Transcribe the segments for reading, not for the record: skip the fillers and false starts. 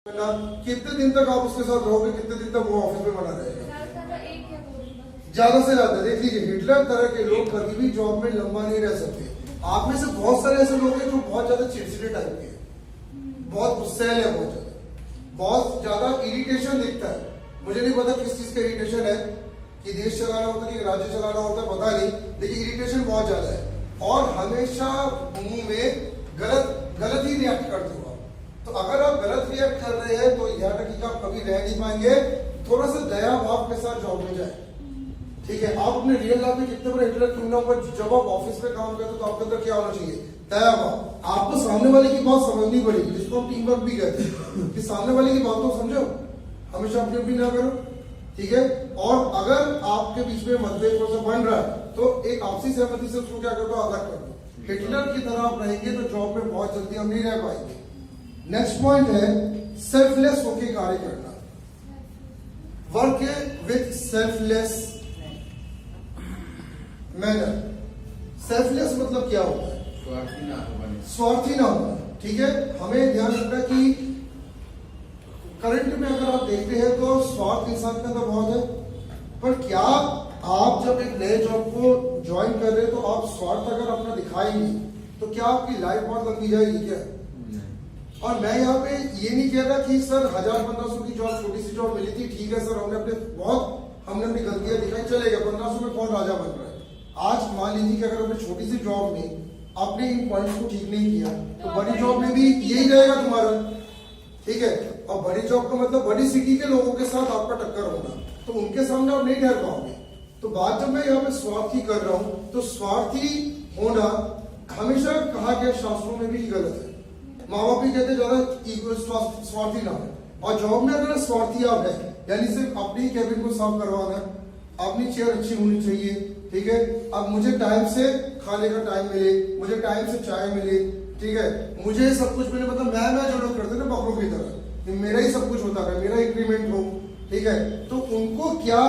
कितने दिन तक आप उसके साथ रहोगे, कितने दिन तक वो ऑफिस में बना रहेगा? ज्यादा से ज्यादा। देख लीजिए, हिटलर तरह के लोग कभी भी जॉब में लंबा नहीं रह सकते। आप में से बहुत सारे ऐसे लोग हैं जो बहुत ज्यादा चिड़चिड़े टाइप के हैं, बहुत गुस्सैल है, बहुत ज्यादा इरिटेशन दिखता है। मुझे नहीं पता किस चीज का इरिटेशन है, कि देश चलाना होता है कि राज्य चलाना होता है, पता नहीं, लेकिन इरिटेशन बहुत ज्यादा है और हमेशा मुंह में गलत ही रिएक्ट करते हो। तो अगर आप गलत रिएक्ट कर रहे हैं तो याद रखिए आप कभी रह नहीं पाएंगे। थोड़ा सा दया भाव के साथ जॉब में जाए, ठीक है? आप अपने रियल लाइफ में कितने बड़े हिटलर क्यों ना हो, जब आप ऑफिस में काम करते हो तो आपके अंदर क्या होना चाहिए? दया भाव। आपको सामने वाले की बात समझनी पड़ेगी, जिसको हम टीम वर्क भी कहते हैं, कि सामने वाले की बात तो समझो, हमेशा अपनी अपनी ना करो, ठीक है? और अगर आपके बीच में मतभेद बन रहा है तो एक आपसी सहमति से उसको क्या कर दो, अलग कर दो। हिटलर की तरह आप रहेंगे तो जॉब में बहुत जल्दी हम नहीं रह पाएंगे। नेक्स्ट पॉइंट है सेल्फलेस होकर कार्य करना। Work with selfless manner. Selfless मतलब क्या होता है? स्वार्थी ना होना, ठीक है? हमें ध्यान रखना कि करंट में अगर आप देखते हैं तो स्वार्थ इंसान के अंदर बहुत है, पर क्या आप जब एक नए जॉब को ज्वाइन कर रहे हैं तो आप स्वार्थ अगर अपना दिखाएंगे तो क्या आपकी लाइफ बहुत लंबी जाएगी क्या? और मैं यहाँ पे ये नहीं कह रहा कि सर 1000-1500 की जॉब, छोटी सी जॉब मिली थी, ठीक है सर, हमने अपनी गलतियां दिखाई, चलेगा, 1500 में कौन राजा बन रहा है? आज मान लीजिए कि अगर आपने छोटी सी जॉब में अपने इन पॉइंट्स को ठीक नहीं किया तो बड़ी जॉब में भी यही रहेगा तुम्हारा, ठीक है? और बड़ी जॉब का मतलब बड़ी सिटी के लोगों के साथ आपका टक्कर होना, तो उनके सामने आप नहीं ठहर पाओगे। तो बात जब मैं यहाँ पे स्वार्थी कर रहा हूँ तो स्वार्थी होना हमेशा कहा गया शास्त्रों में भी गलत है। माँ बाप भी कहते ज्यादा स्वार्थी ना हो, और जॉब में अगर स्वार्थी आप है, यानी सिर्फ अपनी कैबिन को साफ करवाना, अपनी चेयर अच्छी होनी चाहिए, ठीक है? अब मुझे टाइम से खाने का टाइम मिले, मुझे टाइम से चाय मिले, ठीक है? मुझे सब कुछ मिले, मतलब मैं जो लोग करते ना बकरों की तरह, मेरा ही सब कुछ होता है, मेरा इंक्रीमेंट हो, ठीक है? तो उनको क्या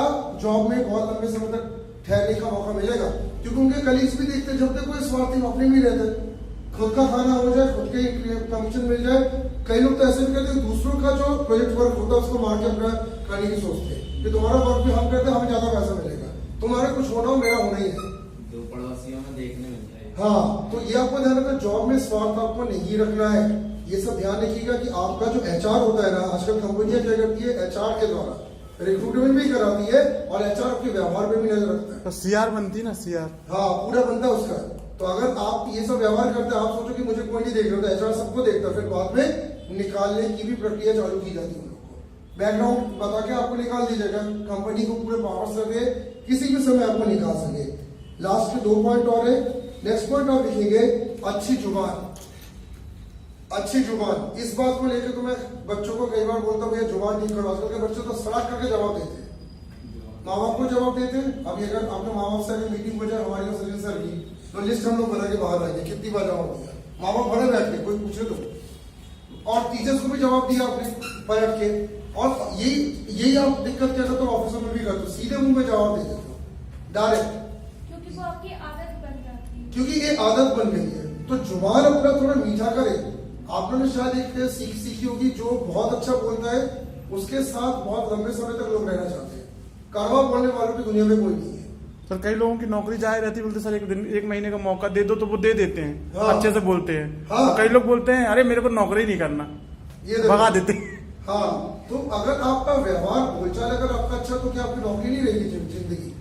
जॉब में बहुत लंबे समय तक ठहरने का मौका मिलेगा? क्योंकि उनके कलीग्स भी देखते जब तक कोई स्वार्थी अपने में रहते, खुद का खाना हो जाए, खुद के कमीशन मिल जाए। कई लोग तो ऐसे भी करते हैं, दूसरों का जो प्रोजेक्ट वर्क होता है उसको मार के अपना करने की सोचते हैं कि तुम्हारा वर्क भी हम करते हैं, हमें ज्यादा पैसा मिलेगा, तुम्हारा कुछ होना हो, मेरा होना ही है, जो पड़ोसियों में देखने मिलता है। हाँ, तो ये आपको ध्यान रखना, जॉब में स्वार्थ आपको नहीं रखना है। ये सब ध्यान रखिएगा कि आपका जो एचआर होता है ना, आजकल कंपनियां क्या करती है, एचआर के द्वारा रिक्रूटमेंट भी कराती है और एचआर आपके व्यवहार पे भी नजर रखता है। तो सीआर बनती है ना, सीआर, हाँ, पूरा बनता है उसका। तो अगर आप ये सब व्यवहार करते हैं, आप सोचो कि मुझे कोई नहीं देख रहा था, एचआर सबको देखता है, फिर बाद में निकालने की भी प्रक्रिया चालू की जाती है। उन लोगों को बैकग्राउंड बता के आपको निकाल दिया जाएगा, कंपनी को पूरे पावर्स रखे, किसी भी समय आपको निकाल सके। लास्ट के 2 पॉइंट और है। नेक्स्ट पॉइंट आप लिखेंगे अच्छी जुबान। अच्छी जुबान, इस बात को लेकर तो मैं बच्चों को कई बार बोलता हूँ भैया जुबान ठीक करो। आजकल के बच्चे तो सड़क करके जवाब देते हैं, माँ बाप को जवाब देते हैं। अभी अगर आपने माँ बाप से अगर मीटिंग हो जाए हमारी सर्विस सर की, तो लिस्ट हम लोग बना के बाहर आएंगे, कितनी बार जवाब दिया, माँ बाप भरे बैठ के, कोई पूछे तो। और टीचर्स को भी जवाब दिया आपने पलट के, और यही आप दिक्कत क्या करते हो ऑफिसों में भी करते हो, सीधे मुंह में जवाब दे देते हो डायरेक्ट, क्योंकि वो आपकी आदत बन जाती है, क्योंकि ये आदत बन गई है। तो जुबान अपना थोड़ा मीठा करे। आप लोगों ने शायद एक सीखी होगी, जो बहुत अच्छा बोलता है उसके साथ बहुत लंबे समय तक लोग रहना चाहते हैं। कड़वा बोलने वालों की दुनिया में कोई नहीं है। सर कई लोगों की नौकरी जाए रहती, बोलते सर एक महीने का मौका दे दो, तो वो दे देते हैं, हाँ, अच्छे से बोलते हैं। हाँ, तो कई लोग बोलते हैं अरे मेरे को नौकरी नहीं करना, ये भगा देते हैं। हाँ, तो अगर आपका व्यवहार बोलचाल अगर आपका अच्छा, तो क्या आपकी नौकरी नहीं रहेगी जिंदगी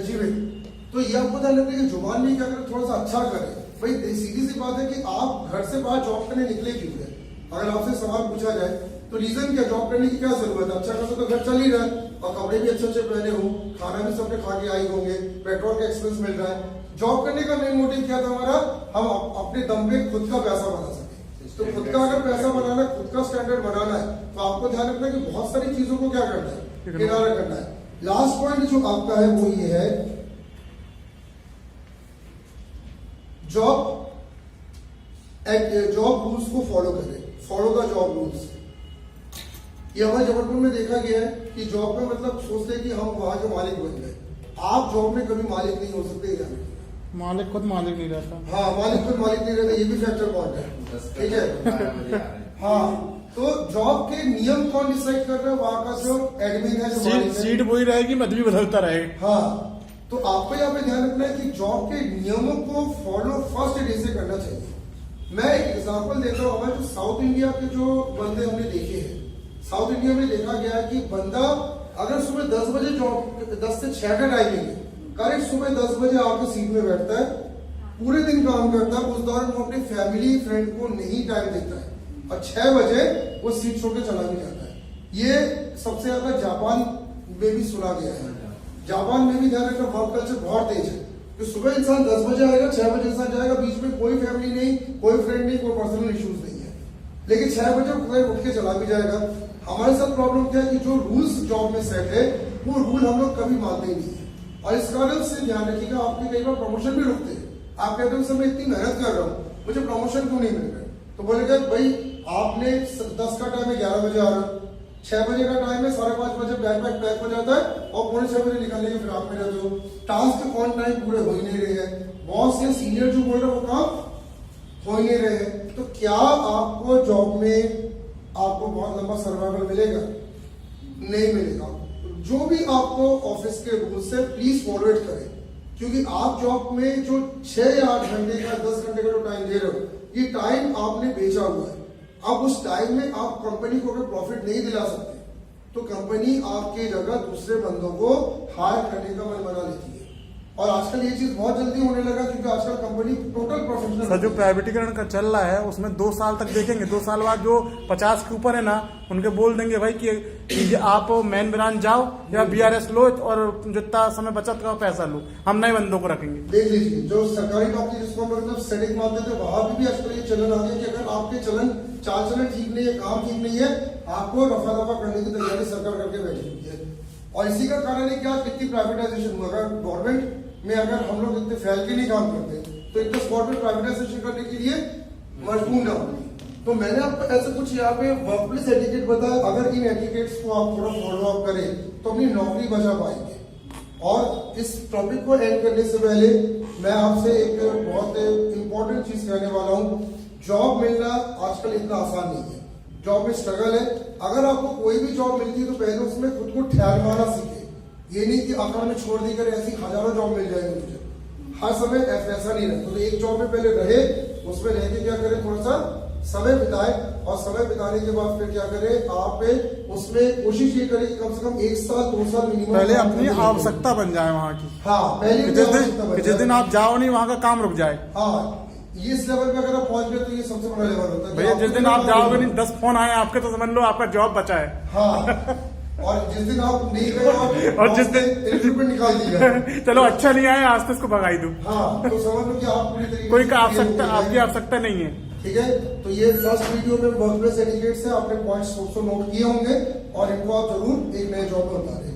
जीवित? तो ये आपको ध्यान रखना कि जुबान में क्या करें, थोड़ा सा अच्छा करें। भाई सीधी सी बात है कि आप घर से बाहर जॉब करने निकले क्यों है? अगर आपसे सवाल पूछा जाए तो रीजन क्या, जॉब करने की क्या जरूरत है? अच्छा खासा तो घर चल ही रहा है, और कपड़े भी अच्छे अच्छे पहने हो, खाना भी सबने खा के आए होंगे, पेट्रोल का एक्सपेंस मिल रहा है। जॉब करने का मेन मोटिव क्या था हमारा? हम अपने दम पे खुद का पैसा बना सके। तो खुद का अगर पैसा बनाना है, खुद का स्टैंडर्ड बनाना है, तो आपको ध्यान रखना कि बहुत सारी चीजों को क्या करना है, किनारा करना है। लास्ट पॉइंट जो आपका है वो ये है, जॉब रूल्स को फॉलो करें। Follow the job rules. ये हमारे जबलपुर में देखा गया है कि जॉब में मतलब सोचते हैं कि हम वहां के मालिक बन गए। आप जॉब में कभी मालिक नहीं हो सकते, यानी मालिक खुद मालिक नहीं रहता। हाँ, मालिक खुद मालिक नहीं रहता, ये भी फैक्टर पॉइंट है, ठीक है? हाँ, तो जॉब के नियम कौन डिसाइड कर रहा है? वहां का जो एडमिन है, जो मालिक है। सीट वही रहेगी, मत भी बदलता रहेगा। हाँ, तो आपको यहाँ पे ध्यान रखना है कि जॉब के नियमों को फॉलो फर्स्ट डे से करना चाहिए। मैं एक एग्जांपल देता हूँ। हमारे जो साउथ इंडिया के जो बंदे हमने देखे हैं, साउथ इंडिया में देखा गया है कि बंदा अगर सुबह 10 बजे जॉब 10 से 6 का टाइमिंग है, करेक्ट सुबह 10 बजे आके सीट में बैठता है, पूरे दिन काम करता है, उस दौरान वो अपनी फैमिली फ्रेंड को नहीं टाइम देता है और 6 बजे वो सीट छोड़ के चला भी जाता है। ये सबसे ज्यादा जापान में भी सुना गया है। जापान में भी ध्यान रखना, वर्क कल्चर बहुत तेज है कि सुबह इंसान 10 बजे आएगा, 6 बजे इंसान जाएगा, बीच में कोई फैमिली नहीं, कोई फ्रेंड नहीं, कोई पर्सनल इश्यूज नहीं है, लेकिन 6 बजे उठ के चला भी जाएगा। हमारे साथ प्रॉब्लम क्या है कि जो रूल्स जॉब में सेट है वो रूल हम लोग कभी मानते ही नहीं है, और इस कारण से ध्यान रखिएगा आपके कई बार प्रमोशन भी रुकते हैं। आप कहते हो सर मैं इतनी मेहनत कर रहा हूँ, मुझे प्रमोशन क्यों नहीं मिल रहा? तो बोलेगा भाई आपने 10 का टाइम है, 11 बजे आ रहा है, 6 बजे का टाइम है, 5:30 बजे बैग पैक हो जाता है और 5:45 बजे निकलने के फिर आप में रहते हो। टास्क कौन टाइम पूरे हो ही नहीं रहे हैं, बॉस या सीनियर जो बोल रहे हैं वो काम हो ही नहीं रहे हैं। तो क्या आपको जॉब में आपको बहुत लंबा सर्वाइवल मिलेगा? नहीं मिलेगा। जो भी आपको ऑफिस के रूल से प्लीज फॉलो इट करें, क्योंकि आप जॉब में जो 6 या 8 घंटे का 10 घंटे का जो टाइम दे रहे हो, ये टाइम आपने बेचा हुआ है। अब उस टाइम में आप कंपनी को अगर प्रॉफिट नहीं दिला सकते तो कंपनी आपके जगह दूसरे बंदों को हायर करने का मन बना लेती है। और आजकल ये चीज बहुत जल्दी होने लगा क्योंकि आजकल कंपनी टोटल प्रोफेशनल। सर जो प्राइवेटीकरण का चल रहा है उसमें 2 साल तक देखेंगे, 2 साल बाद जो 50 के ऊपर है ना, उनके बोल देंगे भाई कि आप मेन ब्रांच जाओ या BRS लो और जितना समय बचत का पैसा लो, हम नए बंदों को रखेंगे। देख लीजिए जो सरकारी नौकरी जिसको हम मतलब सेटिंग मानते थे, वहां भी आजकल ये चलन आ गया कि अगर आपके चाल चलन ठीक नहीं है, काम ठीक नहीं है, आपको रफा दफा करने की तैयारी सरकार करके बैठी हुई है। और इसी का कारण है क्या, कितनी प्राइवेटाइजेशन हुआ। अगर गवर्नमेंट में अगर हम लोग इतने फैल के नहीं काम करते तो एक तो स्पॉट में प्राइवेटाइजेशन करने के लिए मजबूर ना होती। तो मैंने आपको ऐसे कुछ यहाँ पे वर्क प्लेस एटिकेट बताया। अगर इन एटिकेट्स को आप थोड़ा फॉलो अप करें तो अपनी नौकरी बचा पाएंगे। और इस टॉपिक को एंड करने से पहले मैं आपसे एक बहुत इंपॉर्टेंट चीज कहने वाला हूँ। जॉब मिलना आजकल इतना आसान नहीं है, जॉब में स्ट्रगल है। अगर आपको कोई भी जॉब मिलती है तो पहले उसमें खुद को ठहरवाना सीखे। ये नहीं कि अकाउंट में छोड़ दी कर ऐसी हजारों जॉब मिल जाएंगे मुझे, हर समय ऐसा नहीं रहता। तो एक जॉब में पहले रहे, उसमें रह के क्या करें, थोड़ा सा समय बिताए, और समय बिताने के बाद फिर क्या करें, आप उसमें कोशिश ये करें कि कम से कम 1 साल 2 साल मिनिमम पहले अपनी आवश्यकता बन जाए वहाँ की। हाँ, पहले जिस दिन आप जाओ नहीं वहाँ का काम रुक जाए। हाँ, ये इस लेवल पे अगर आप पहुंच गए तो ये सबसे बड़ा लेवल होता है भैया। जिस दिन आप जाओगे नहीं, 10 फोन आए आपके, तो समझ लो आपका जॉब बचा है। हाँ, और जिस दिन आप नहीं गए और जिस दिन रिक्रूटमेंट निकाल दिया, चलो अच्छा नहीं आया, आज तो इसको भगाई दूं। हाँ, तो समझ लो कि आप पूरी तरीके कोई से आपकी आवश्यकता नहीं है। ठीक है। तो ये फर्स्ट वीडियो में वर्क प्लेस एटिकेट से आपने पॉइंट्स नोट किए होंगे और इनको आप जरूर एक नए जॉब में उतारें।